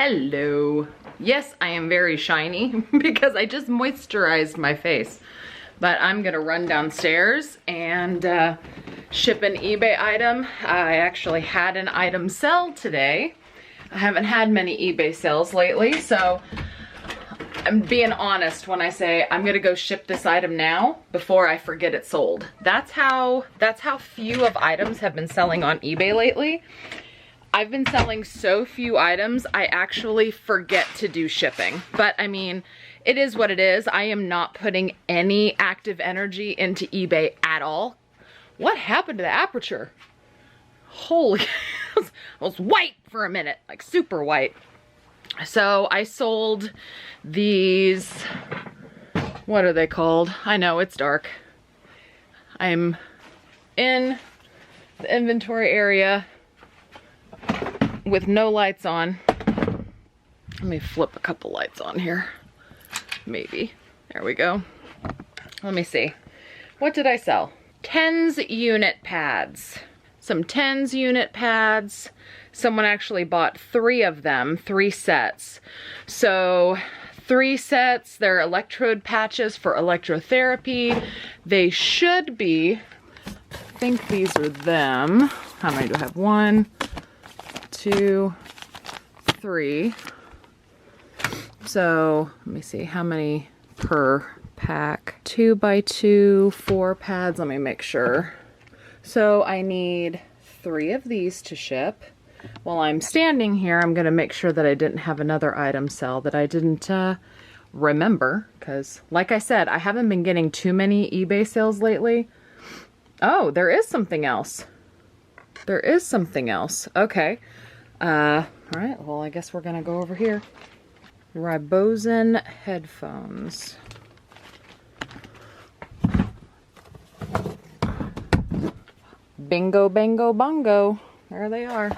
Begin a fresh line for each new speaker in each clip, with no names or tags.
Hello. Yes, I am very shiny because I just moisturized my face. But I'm gonna run downstairs and ship an eBay item. I actually had an item sell today. I haven't had many eBay sales lately, so I'm being honest when I say I'm gonna go ship this item now before I forget it sold. That's how few of items have been selling on eBay lately. I've been selling so few items, I actually forget to do shipping. But I mean, it is what it is. I am not putting any active energy into eBay at all. What happened to the aperture? Holy, I was white for a minute, like super white. So I sold these, what are they called? I know, it's dark. I'm in the inventory area with no lights on. Let me flip a couple lights on here. Maybe. There we go. Let me see. What did I sell? Tens unit pads. Some tens unit pads. Someone actually bought 3 of them, 3 sets. So 3 sets, they're electrode patches for electrotherapy. They should be, I think these are them. How many do I have? 1, 2, 3. So let me see how many per pack. 2 by 2, 4 pads. Let me make sure. So I need 3 of these to ship. While I'm standing here, I'm going to make sure that I didn't have another item sell that I didn't remember. Because like I said, I haven't been getting too many eBay sales lately. Oh, there is something else. There is something else. Okay. All right. Well, I guess we're going to go over here. Ribozen headphones. Bingo, bango, bongo. There they are.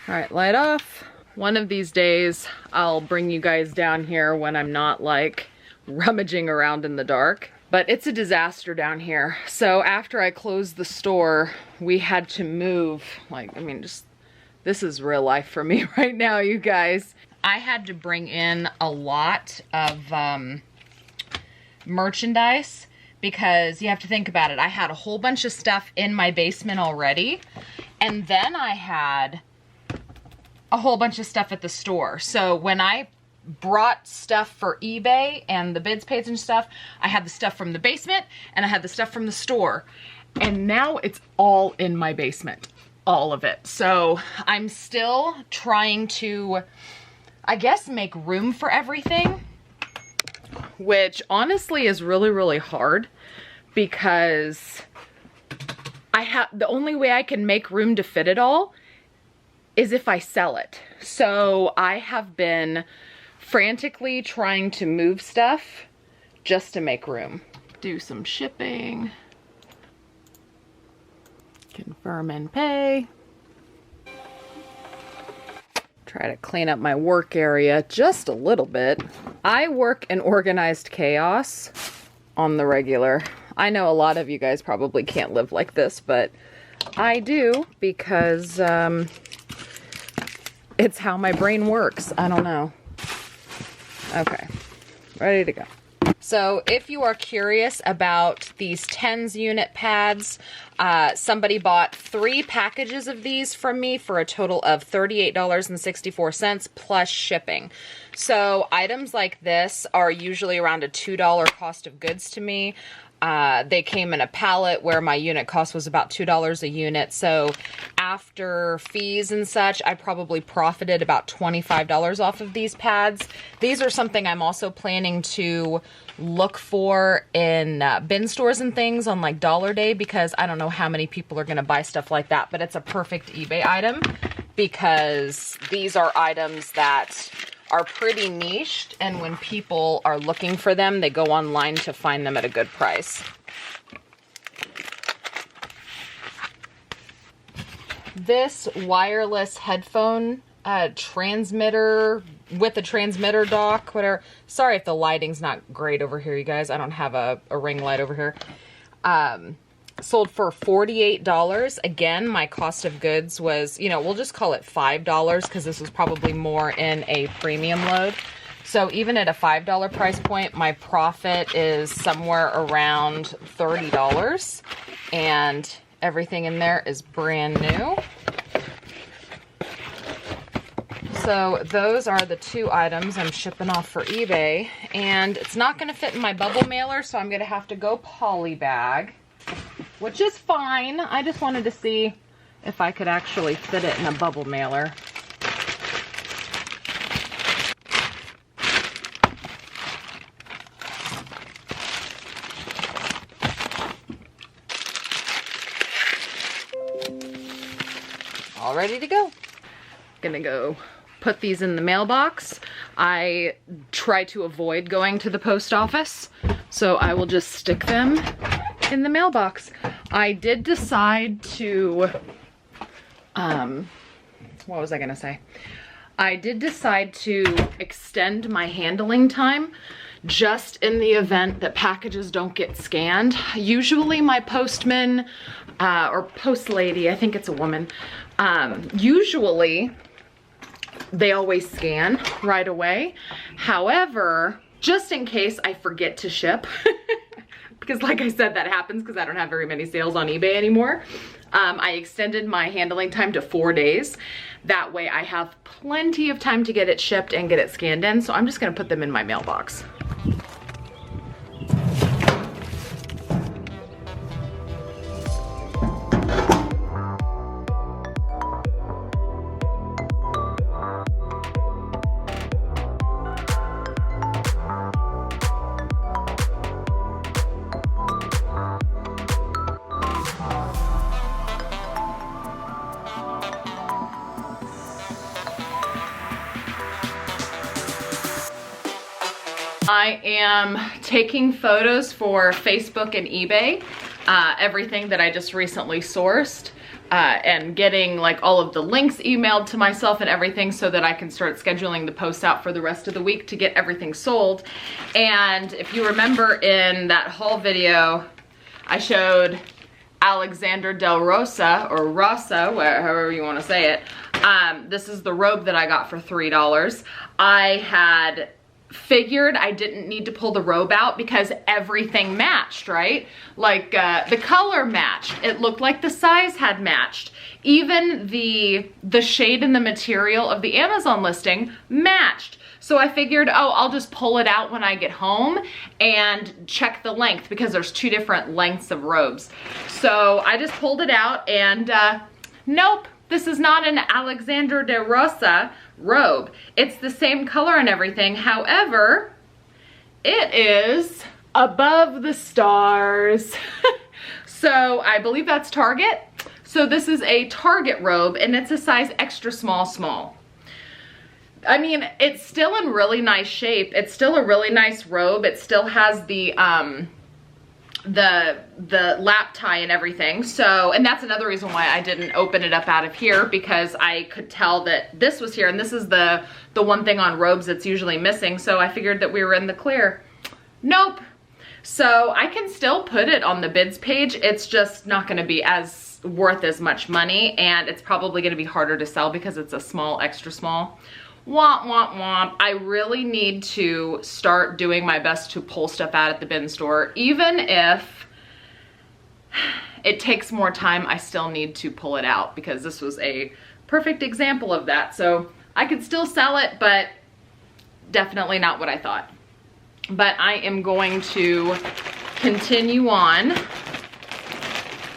All right, light off. One of these days, I'll bring you guys down here when I'm not like rummaging around in the dark. But it's a disaster down here. So after I closed the store, we had to move. Like, I mean, just, this is real life for me right now, you guys. I had to bring in a lot of merchandise because you have to think about it. I had a whole bunch of stuff in my basement already, and then I had a whole bunch of stuff at the store. So when I brought stuff for eBay and the bids page and stuff, I had the stuff from the basement and I had the stuff from the store. And now it's all in my basement, all of it. So I'm still trying to, I guess, make room for everything, which honestly is really, really hard because the only way I can make room to fit it all is if I sell it. So I have been frantically trying to move stuff just to make room. Do some shipping. Confirm and pay. Try to clean up my work area just a little bit. I work in organized chaos on the regular. I know a lot of you guys probably can't live like this, but I do because it's how my brain works. I don't know. Okay, ready to go. So if you are curious about these tens unit pads, somebody bought 3 packages of these from me for a total of $38.64 plus shipping. So items like this are usually around a $2 cost of goods to me. They came in a pallet where my unit cost was about $2 a unit. So after fees and such, I probably profited about $25 off of these pads. These are something I'm also planning to look for in bin stores and things on like Dollar Day, because I don't know how many people are going to buy stuff like that, but it's a perfect eBay item because these are items that are pretty niched, and when people are looking for them, they go online to find them at a good price. This wireless headphone transmitter with a transmitter dock, whatever. Sorry if the lighting's not great over here, you guys. I don't have a ring light over here. sold for $48. Again, my cost of goods was, you know, we'll just call it $5 because this was probably more in a premium load. So even at a $5 price point, my profit is somewhere around $30, and everything in there is brand new. So those are the 2 items I'm shipping off for eBay, and it's not going to fit in my bubble mailer, so I'm going to have to go poly bag, which is fine. I just wanted to see if I could actually fit it in a bubble mailer. All ready to go. Gonna go put these in the mailbox. I try to avoid going to the post office, so I will just stick them in the mailbox. I did decide to, what was I gonna say? I did decide to extend my handling time just in the event that packages don't get scanned. Usually my postman, or post lady, I think it's a woman, usually they always scan right away. However, just in case I forget to ship, because like I said, that happens because I don't have very many sales on eBay anymore. I extended my handling time to 4 days. That way I have plenty of time to get it shipped and get it scanned in. So I'm just gonna put them in my mailbox. I am taking photos for Facebook and eBay, everything that I just recently sourced, and getting like all of the links emailed to myself and everything so that I can start scheduling the posts out for the rest of the week to get everything sold. And if you remember in that haul video, I showed Alexander Del Rosa, or Rosa, however you want to say it. This is the robe that I got for $3. I had figured I didn't need to pull the robe out because everything matched, right? Like the color matched. It looked like the size had matched. Even the shade and the material of the Amazon listing matched. So I figured, oh, I'll just pull it out when I get home and check the length because there's 2 different lengths of robes. So I just pulled it out and nope, this is not an Alexander de Rosa robe. It's the same color and everything. However, it is above the stars. So I believe that's Target. So this is a Target robe and it's a size extra small. I mean, it's still in really nice shape. It's still a really nice robe. It still has the lap tie and everything. So, and that's another reason why I didn't open it up out of here, because I could tell that this was here, and this is the one thing on robes that's usually missing. So I figured that we were in the clear. Nope. So I can still put it on the bids page. It's just not going to be as worth as much money, and it's probably going to be harder to sell because it's a small, extra small. Womp, womp, womp. I really need to start doing my best to pull stuff out at the bin store. Even if it takes more time, I still need to pull it out because this was a perfect example of that. So I could still sell it, but definitely not what I thought. But I am going to continue on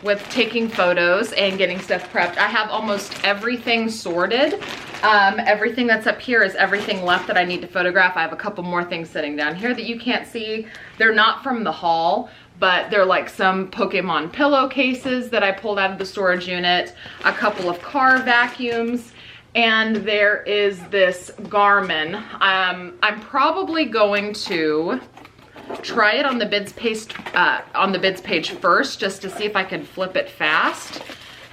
with taking photos and getting stuff prepped. I have almost everything sorted. Everything that's up here is everything left that I need to photograph. I have a couple more things sitting down here that you can't see. They're not from the haul, but they're like some Pokemon pillowcases that I pulled out of the storage unit, a couple of car vacuums, and there is this Garmin. I'm probably going to try it on the bids page first, just to see if I can flip it fast.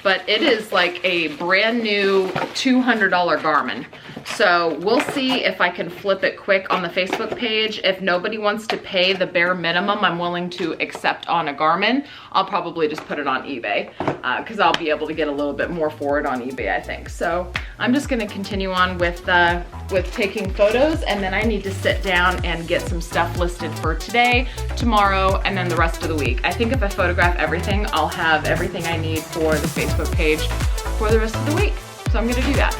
but it is like a brand new $200 Garmin. So we'll see if I can flip it quick on the Facebook page. If nobody wants to pay the bare minimum I'm willing to accept on a Garmin, I'll probably just put it on eBay because I'll be able to get a little bit more for it on eBay, I think. So I'm just gonna continue on with taking photos, and then I need to sit down and get some stuff listed for today, tomorrow, and then the rest of the week. I think if I photograph everything, I'll have everything I need for the Facebook page for the rest of the week. So I'm gonna do that.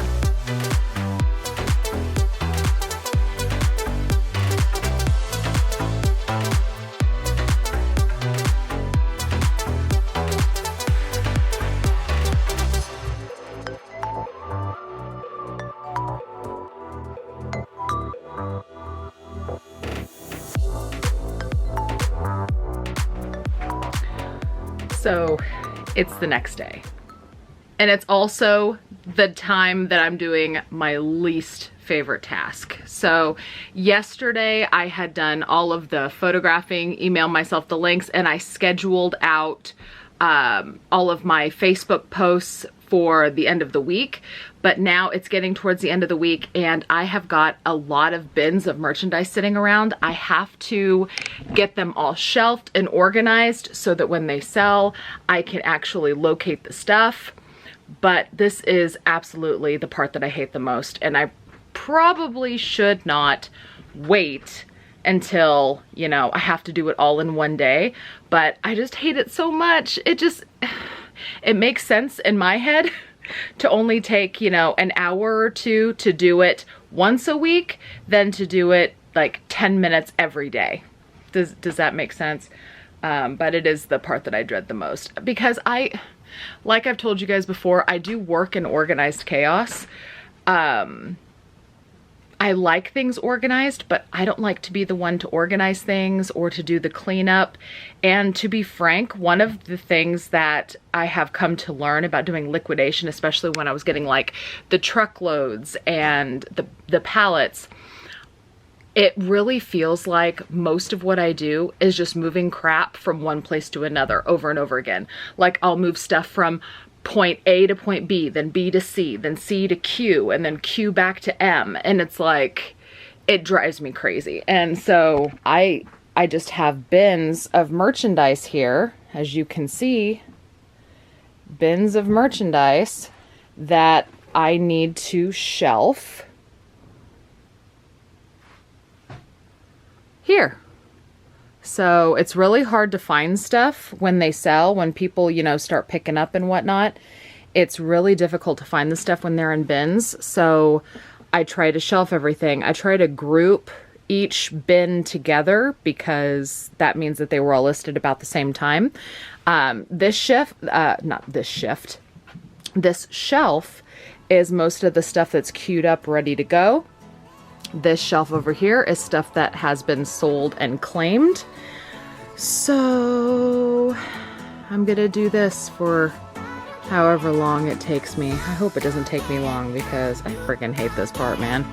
So it's the next day. And it's also the time that I'm doing my least favorite task. So yesterday I had done all of the photographing, emailed myself the links, and I scheduled out all of my Facebook posts for the end of the week. But now it's getting towards the end of the week and I have got a lot of bins of merchandise sitting around. I have to get them all shelved and organized so that when they sell, I can actually locate the stuff. But this is absolutely the part that I hate the most, and I probably should not wait until, you know, I have to do it all in one day, but I just hate it so much. It makes sense in my head to only take, you know, an hour or two to do it once a week than to do it like 10 minutes every day. Does that make sense? But it is the part that I dread the most, because like I've told you guys before, I do work in organized chaos. I like things organized, but I don't like to be the one to organize things or to do the cleanup. And to be frank, one of the things that I have come to learn about doing liquidation, especially when I was getting like the truckloads and the pallets, it really feels like most of what I do is just moving crap from one place to another over and over again. Like I'll move stuff from point A to point B, then B to C, then C to Q, and then Q back to M. And it's like, it drives me crazy. And so I just have bins of merchandise here, as you can see, bins of merchandise that I need to shelf here. So it's really hard to find stuff when they sell, when people, you know, start picking up and whatnot. It's really difficult to find the stuff when they're in bins. So I try to shelf everything. I try to group each bin because that means that they were all listed about the same time. This shelf is most of the stuff that's queued up, ready to go. This shelf over here is stuff that has been sold and claimed. So I'm gonna do this for however long it takes me. I hope it doesn't take me long because I freaking hate this part, man.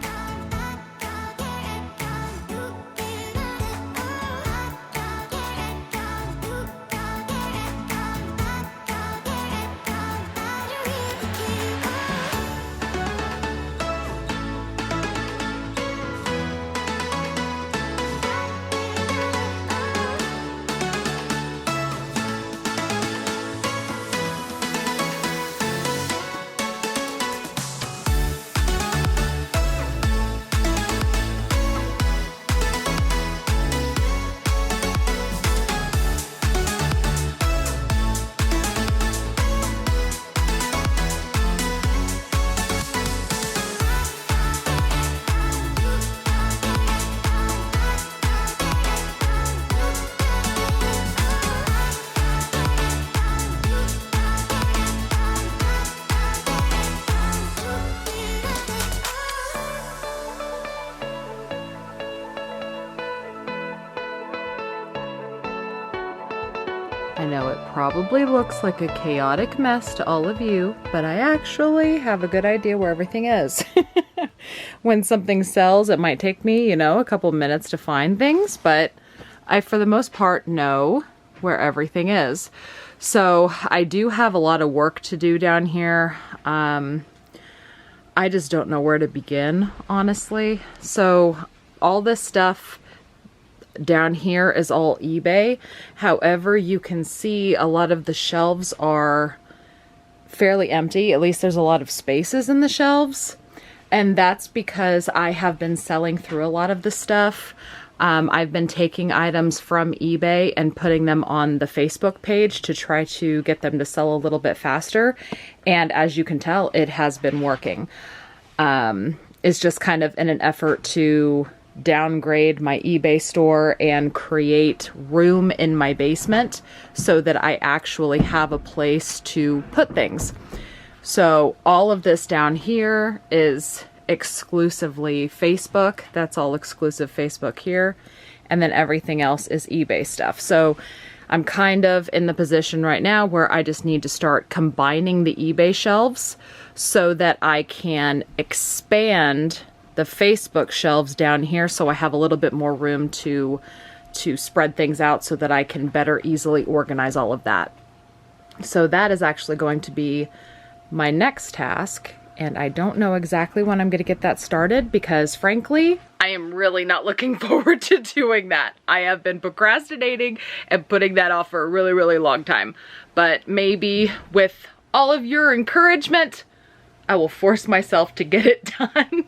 I know it probably looks like a chaotic mess to all of you, but I actually have a good idea where everything is. When something sells, it might take me, you know, a couple minutes to find things, but I, for the most part, know where everything is. So I do have a lot of work to do down here. I just don't know where to begin, honestly. So all this stuff down here is all eBay. However, you can see a lot of the shelves are fairly empty. At least there's a lot of spaces in the shelves. And that's because I have been selling through a lot of the stuff. I've been taking items from eBay and putting them on the Facebook page to try to get them to sell a little bit faster. And as you can tell, it has been working. It's just kind of in an effort to downgrade my eBay store and create room in my basement so that I actually have a place to put things. So all of this down here is exclusively Facebook. That's all exclusive Facebook here. And then everything else is eBay stuff. So I'm kind of in the position right now where I just need to start combining the eBay shelves so that I can expand the Facebook shelves down here so I have a little bit more room to spread things out so that I can better easily organize all of that. So that is actually going to be my next task, and I don't know exactly when I'm going to get that started because frankly, I am really not looking forward to doing that. I have been procrastinating and putting that off for a really, really long time. But maybe with all of your encouragement, I will force myself to get it done.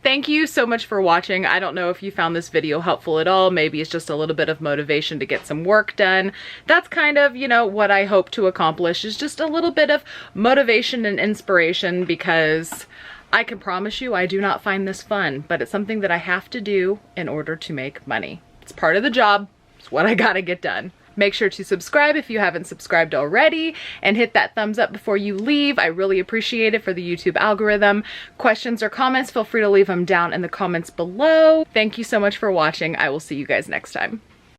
Thank you so much for watching. I don't know if you found this video helpful at all. Maybe it's just a little bit of motivation to get some work done. That's kind of, you know, what I hope to accomplish, is just a little bit of motivation and inspiration, because I can promise you I do not find this fun, but it's something that I have to do in order to make money. It's part of the job. It's what I gotta get done. Make sure to subscribe if you haven't subscribed already, and hit that thumbs up before you leave. I really appreciate it for the YouTube algorithm. Questions or comments, feel free to leave them down in the comments below. Thank you so much for watching. I will see you guys next time.